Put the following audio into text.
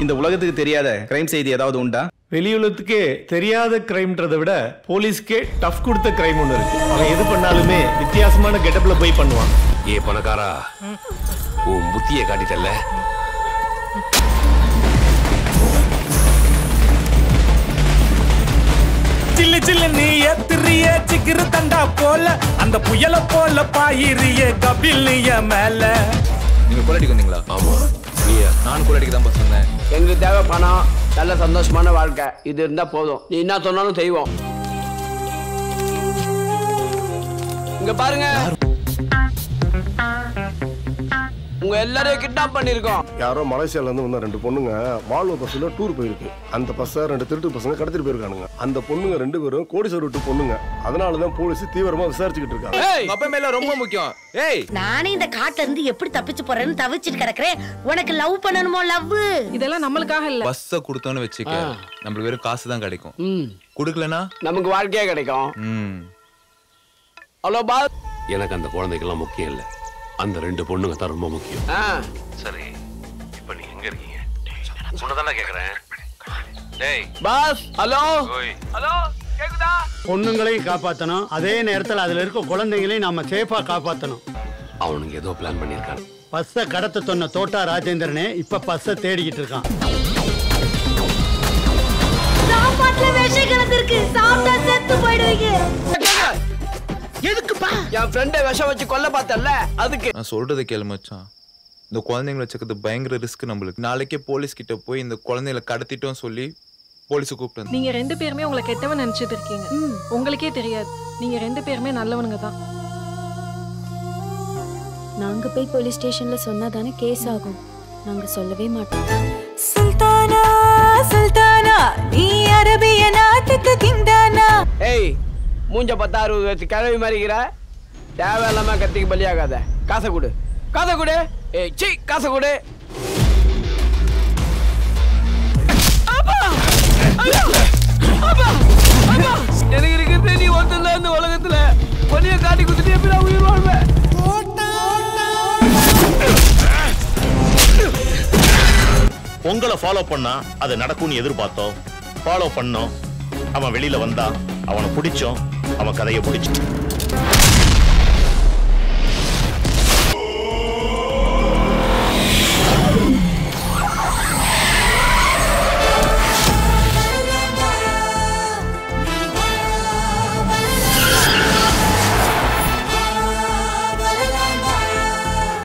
இந்த உலகத்துக்கு தெரியாத கிரைம் செய்தி ஏதாவது உண்டா? வெளியுலகத்துக்கே தெரியாத கிரைம்ன்றதை விட போலீஸ்க்கே டஃப் கொடுத்த கிரைம் ஒன்று இருக்கு. அவன் எது பண்ணாலுமே வித்தியாசமான கெட்டப்ல போய் பண்ணுவான். ஏ பணக்காரா, உன் புத்தியை காட்டிட்டல்ல. சில்லு சில்லு நீ எத்திரிய சிக்கிரு தண்டா போல அந்த புயல போல பாயிரிய கபில் நீய மேல. நீங்க கொள்ளடிக்கு வந்தீங்களா? ஆமா. நீயா? நான் கொள்ளடிக்கு தான் பஸ் வந்தேன். எங்களுக்கு தேவை பணம், நல்ல சந்தோஷமான வாழ்க்கை, இது இருந்தா போதும். நீ என்ன சொன்னாலும் செய்வோம். இங்க பாருங்க, உங்க எல்லாரையும் கிட்னாப் பண்ணிருக்கோம். யாரோ மலேசியால இருந்து வந்த 2 பொண்ணுங்க வால்வோ பஸ்ல டூர் போயிருக்கு. அந்த பஸ்ஸை 2 திருட்டு பசங்க கடத்திட்டு போயிருக்கானுங்க. அந்த பொண்ணுங்க 2 பேரும் கோடீஸ்வரர் விட்டு பொண்ணுங்க. அதனாலதான் போலீஸ் தீவிரமா விசாரிச்சுக்கிட்டு இருக்காங்க. அப்ப மேல ரொம்ப முக்கியம். ஏய், நானே இந்த காட்டுல இருந்து எப்படி தப்பிச்சு போறேன்னு தவிச்சிட்டு கிடக்குறேன். உனக்கு லவ் பண்ணணுமோ? லவ் இதெல்லாம் நம்மளுக்காக இல்ல. பஸ்ஸ கொடுத்தோன்னு வெச்சுக்க, நமக்கு வெறும் காசு தான் கிடைக்கும். குடுக்கலனா நமக்கு வாழ்க்கையே கிடைக்கும். ஹலோ பாஸ், எனக்கு அந்த குழந்தைக்கெல்லாம் முக்கியம் இல்ல, அந்த 2 பொண்ணுங்க தான் ரொம்ப முக்கியம். சரி, இப்ப நீ எங்க இருக்கீங்க? உன்னதானே கேக்குறேன். டேய் பாஸ். ஹலோ ஹலோ, கேக்குதா? பொண்ணுங்களையும் காப்பாத்தணும், அதே நேரத்தில் அதுல இருக்க குழந்தைகளையும் நாம சேஃபா காப்பாத்தணும். அவனுங்க ஏதோ பிளான் பண்ணிருக்கான். பஸ்ஸை கடத்த சொன்ன தோட்டா ராஜேந்திரனே இப்ப பஸ்ஸை தேடிக்கிட்டு இருக்கான். சாப்பாட்டுல விஷம் கலந்திருக்கு, சாப்பிட்டா செத்து போயிடுவீங்க. எதுக்குப்பா? என் ஃப்ரெண்டை விஷம் வச்சு கொல்ல பார்த்தல, அதுக்கு. நான் சொல்றதை கேளு மச்சான். இந்த குழந்தைங்களை வச்சுக்கிறது பயங்கர ரிஸ்க் நம்மளுக்கு. நாளைக்கே போலீஸ் கிட்ட போய் இந்த குழந்தைகளை கடத்திட்டோம் சொல்லி போலீஸ் கூப்பிட்டு. நீங்க 2 பேருமே உங்களை கெட்டவன் நினைச்சிட்டு இருக்கீங்க. உங்களுக்கே தெரியாது, நீங்க 2 பேருமே நல்லவனுங்க தான். நாங்க போய் போலீஸ் ஸ்டேஷன்ல சொன்னாதானே கேஸ் ஆகும். நாங்க சொல்லவே மாட்டோம். சுல்தானா சுல்தானா, நீ அரபிய நாட்டுக்கு கிங்தானா. ஏய், மூஞ்ச 10-60 வச்சு கிளவி மாறிக்கிற. தேவையில்லாம கத்திக்கு பலியாகாத. காசை கொடு, காசை கொடு. ஏய் சீ, காசை கொடு. எனக்கு இருக்கிறது நீ ஒருத்தன் தான் இந்த உலகத்துல. பொண்ணிய காட்டி குத்துட்டு எப்படி நான் உயிர் வாழ்வேன்? உங்களை ஃபாலோ பண்ணா அது நடக்கும்னு எதிர்பார்த்தோம். ஃபாலோ பண்ணோம், அவன் வெளியில வந்தா அவனை பிடிச்சோம், அவன் கதையை பிடிச்சிட்டு